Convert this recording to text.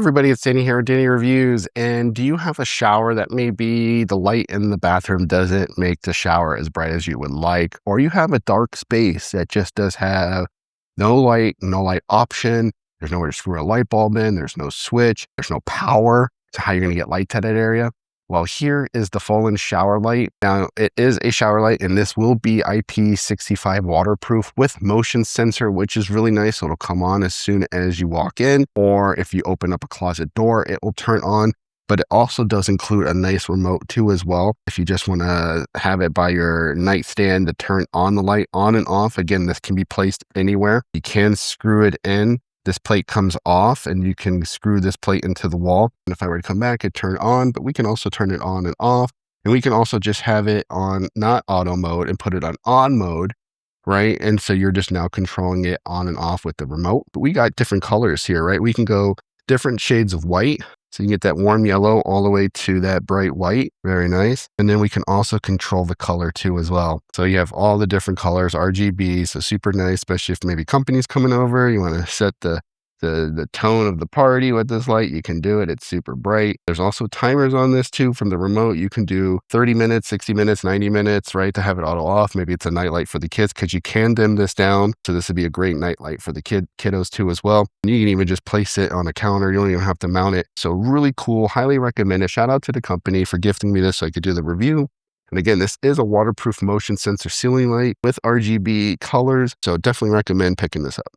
Everybody, it's Danny here with Danny Reviews. And do you have a shower that maybe the light in the bathroom doesn't make the shower as bright as you would like? Or you have a dark space that just does have no light option. There's nowhere to screw a light bulb in. There's no switch. There's no power to how you're going to get light to that area. Well, here is the Fallen shower light. Now, it is a shower light, and this will be IP65 waterproof with motion sensor, which is really nice. So it'll come on as soon as you walk in, or if you open up a closet door, it will turn on. But it also does include a nice remote too as well. If you just want to have it by your nightstand to turn on the light on and off. Again, this can be placed anywhere. You can screw it in. This plate comes off and you can screw this plate into the wall. And if I were to come back, it'd turn on, but we can also turn it on and off. And we can also just have it on not auto mode and put it on mode, right? And so you're just now controlling it on and off with the remote. But we got different colors here, right? We can go different shades of white. So you can get that warm yellow all the way to that bright white. Very nice. And then we can also control the color too as well. So you have all the different colors, RGB. So super nice, especially if maybe company's coming over. You want to set the tone of the party with this light. You can do it. It's super bright. There's also timers on this too from the remote. You can do 30 minutes, 60 minutes, 90 minutes, right? To have it auto off. Maybe it's a night light for the kids because you can dim this down. So this would be a great night light for the kiddos too as well. And you can even just place it on a counter. You don't even have to mount it. So really cool. Highly recommend it. Shout out to the company for gifting me this so I could do the review. And again, this is a waterproof motion sensor ceiling light with RGB colors. So definitely recommend picking this up.